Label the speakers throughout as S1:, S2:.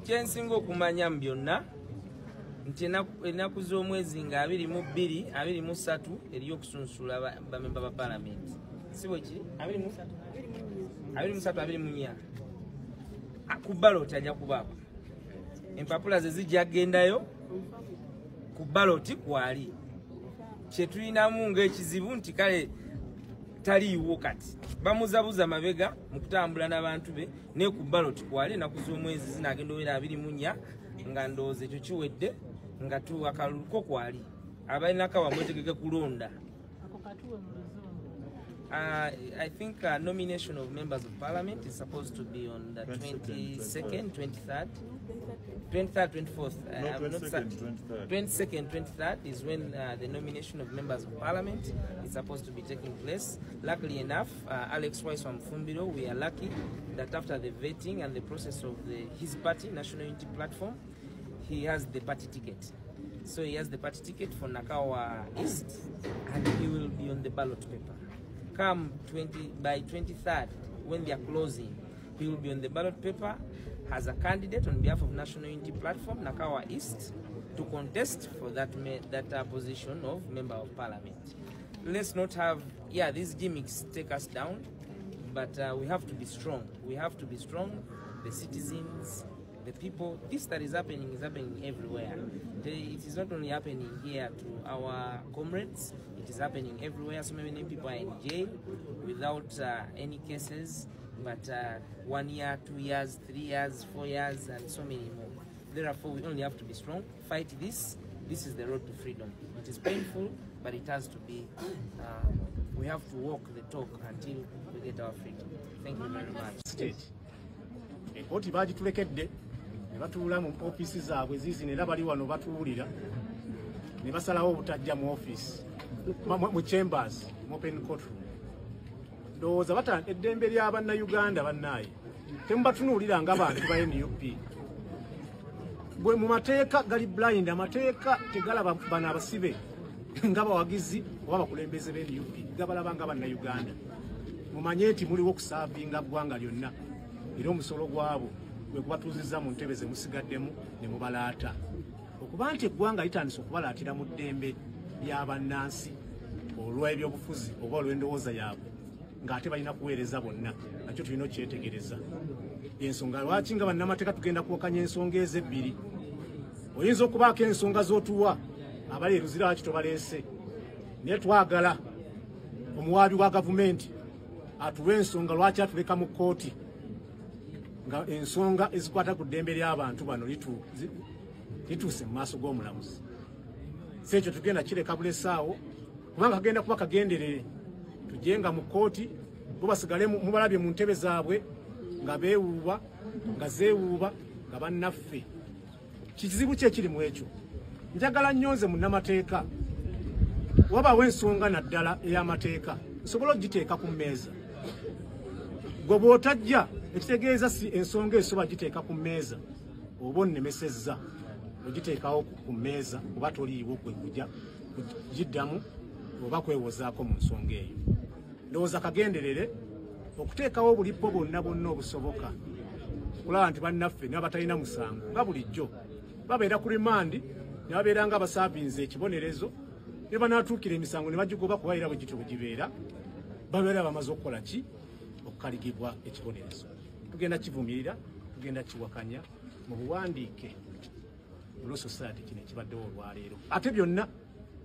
S1: kyensinga okumanya mu byonna nti ennaku z'omwezi nga 22 23 eriyo okusunsula bamemba ba palamenti si bwe kiri 23 24 ku baloti ajja kubaako empapula ze zijja kugendayo ku baloti kwali kyetulinamu ng'ekizibu nti kale taliiwo kati bamuzabuza mabega mu kutambula n'abantu be ne ku baloti kwali ennaku z'omwezi zinagenda obeera 24 nga ndowooza ekyo kiwedde nga tu akalulu ko kwali abalinako bamwetegeke kulonda. I think nomination of members of parliament is supposed to be on the 22nd, 23rd, 24th. 22nd, 23rd is when the nomination of members of parliament is supposed to be taking place. Luckily enough, Alex Wise from Fumbiro, we are lucky that after the vetting and the process of his party, National Unity Platform, he has the party ticket. So he has the party ticket for Nakawa East, and he will be on the ballot paper. Come by 23rd, when they are closing, he will be on the ballot paper as a candidate on behalf of National Unity Platform, Nakawa East, to contest for that position of Member of Parliament. Let's not have, these gimmicks take us down, but we have to be strong. We have to be strong, the citizens, the people. This that is happening everywhere. It is not only happening here to our comrades, it is happening everywhere. So many people are in jail without any cases, but 1 year, 2 years, 3 years, 4 years, and so many more. Therefore, we only have to be strong, fight this. This is the road to freedom. It is painful, but it has to be. We have to walk the talk until we get our freedom. Thank you very much.
S2: Oti bagitulekedde ne batuula mu ofiisi zaabwe zizi era bali wano batuwulira ne basalawo obutajja mu ofiisi mu chambers mu open courtroom. Ndowooza bata eddembe ly'Abannayuganda bannaaye temubatunuulira ng'abantu ba NUP. Bwe mu mateeka gali blind, amateeka tegalaba bano abasibe nga bawagizi oba bakulembeze be NUP, gabalaba nga Bannayuganda. Mumanye nti muliwo okusaavinga ggwanga lyonna era omusolo gwabo bwe kubatuuzizza mu ntebe ze musigaddemu ne mubalaata. Okuba nti eggwanga litandise okubalaatira mu ddembe ly'abannansi olw'ebyobufuzi oba olw'endowooza yaabwe ng'ate balina kuweereza bonna, nakyo tulina okyetegereza. Ensonga lwaki nga bannamateeka tugenda kuwakanya ensonga ezebbiri. Oyinza okubaako ensonga z'otuwa abali eruzira lwaki tobaleese, naye twagala omuwaabi wa gavumenti atuwe ensonga lwaki atuleka mu kkooti nga ensonga ezikwata ku ddembe ly'abantu bano lituuse mu maaso g'omulamuzi. Si ekyo tugenda kireka bulesaawo kubanga kagenda kuba kagenderere. Tujenga mu kkooti bo basigale mubalabye mu ntebe zaabwe nga beewuuba nga zeewuuba nga bannaffe. Kizibu kye kiri mu ekyo. Njagala nnyonze munnamateeka wabaawo ensonga naddala ey'amateeka nsobola okugiteeka ku mmeeza. Gwe bw'otajja ekitegeeza si ensonga esoba giteeka ku mmeeza oba onnemesezza ogiteekawo ku mmeeza oba toliiwo kwe kujja kugiddamu oba kwewozaako mu nsonga eyo. Ndowooza kagenderere okuteekawo obulipo bonna obusoboka okulaba nti bannaffe n'abatalina musango nga bulijjo babeera ku rimandi ne babeera nga abasaavinze ekibonerezo ne banaatuukira emisango ne bagigoba kuba era bwe gityo bwe gibeera babeera bamaze okukola ki okukaligibwa ekibonerezo. Tugenda kivumirira, tugenda kiwakanya mu buwandiike mu Law Society kino ekibaddewo olwaleero. Ate byonna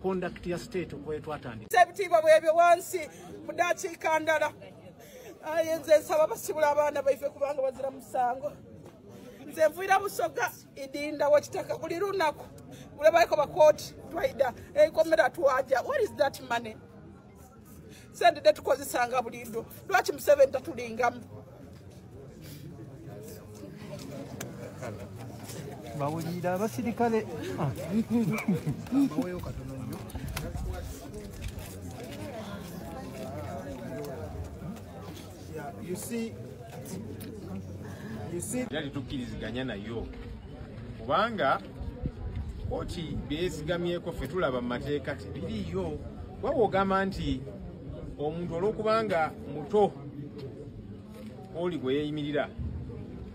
S2: conduct ya state okwe twatandika.
S3: Sebitiibwa bwebyo wansi mu ddakiika ndala. Nze nsaba basibula abaana baife kubanga bazira musango. Nze nvuira Busoga idinda wakitaka buli lunaku. Bulabayiko bakooti twaida enkomera twaja. What is that money? Sente tetukozesanga bulindo. Lwaki Museveni tatulingamu?
S4: Bawulira abasirikale.
S2: You see
S5: yali tukkiriziganya nayo kubanga koti beesigamyeko ffe tulaba mu mateeka tebiriyo. Waba ogamba nti omuntu olw'okubanga muto oli gwe yeeyimirira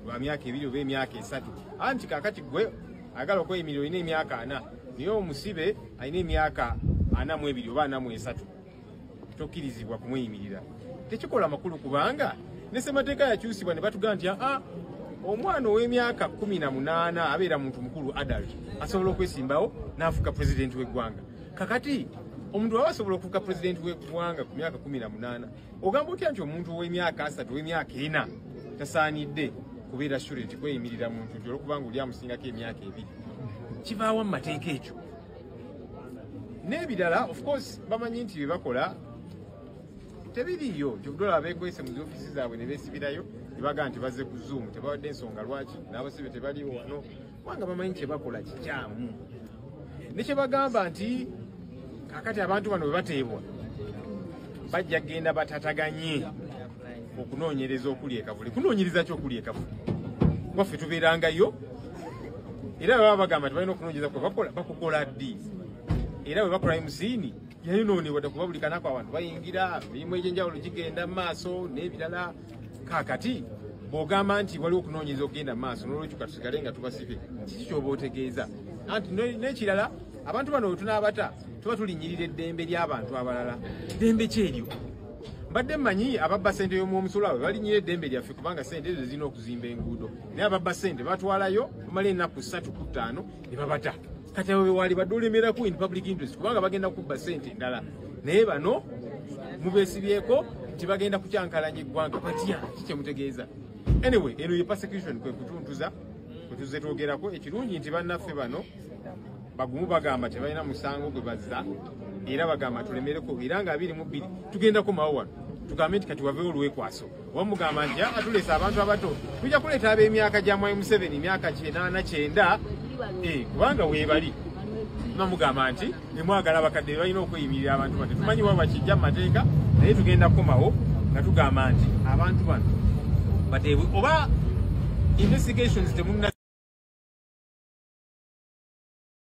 S5: lwa myaka 2 oba emyaka 3 anti kakati gwe agala okweyimirira olina emyaka 4 naye omusibe alina emyaka 42 oba 43 tokkirizibwa kumweyimirira. Tekikola makulu kubanga ne ssemateeka yakyusibwa ne batugamba nti omwana ow'emyaka 18 abeera muntu mukulu adult asobola okwesimbawo n'afuuka pulezidenti w'eggwanga. Kakati omuntu aba asobola okufuuka pulezidenti w'eggwanga ku myaka 18 ogamba otya nti omuntu ow'emyaka 3 ow'emyaka 4 tasaanidde kubeera student kweyimirira muntu nti olwokubanga oli amusingako emyaka 2 kivaawo mu mateeka ekyo. N'ebirala of course bamanyi nti bye bakola tebiriyo kyobudola abeekwese mu ziofisi zaabwe ne beesibirayo ne bagamba nti bazze ku Zoom tebawadde ensonga lwaki n'abasibe tebaliwo wano kubanga bamanyi kye bakola kikyamu. Ne kye bagamba nti kakati abantu bano bwe bateebwa bajja kgenda batataganye okunoonyereza okuli ekavule. Kunoonyereza ki okuli ekavule? Waffe tubeerangayo era bwe baba bagamba nti balina okunoonyereza kwe bakola bakukola ddi era bwe bakola emusiini yayonoonebwa ddala kuba buli kanako abantu bayingira emirimu egy'enjawulo gigenda mu maaso n'ebirala. Kaakati bw'ogamba nti waliwo okunoonyereza okugenda mu maaso n'olwekyo katusigale nga tubasibye kiki ky'oba otegeeza? Anti n'ekirala abantu bano bwe tunaabata tuba tulinyirira eddembe ly'abantu abalala. Ddembe kyeryo? Mbadde mmanyi ababba ssente y'omwomusolo awe balinyira eddembe lyaffe kubanga ssente ezo zirina okuzimba enguudo naye ababba ssente batwalayo bamala ennaku 3 ku 5 ne babata. Kati abo bewaali badde olemerako in public interest kubanga bagenda kubba ssente endala naye bano mubeesibyeko nti bagenda kukyankalanya eggwanga batya kikye mutegeeza. Anyway eno ye persecution kwe kutuntuza kwe tuzze twogerako. Ekirungi nti bannaffe bano bagumu bagamba tebalina musango gwe bazza era bagamba tulemereko era nga 22 tugendako mawo wano tugambe nti kati waveewo olwekwaso oba mugamba nti atulesa abantu abato tujja kuleeta ab'emyaka gya Mwai Museveni emyaka 89 kubanga weebali namugamba nti nemwagala abakadde balina okweyimirira abantu bano tumanyi waba kijja mu mateeka naye tugenda kukomawo nga tugamba nti abantu bano bateebwe oba investigations temunna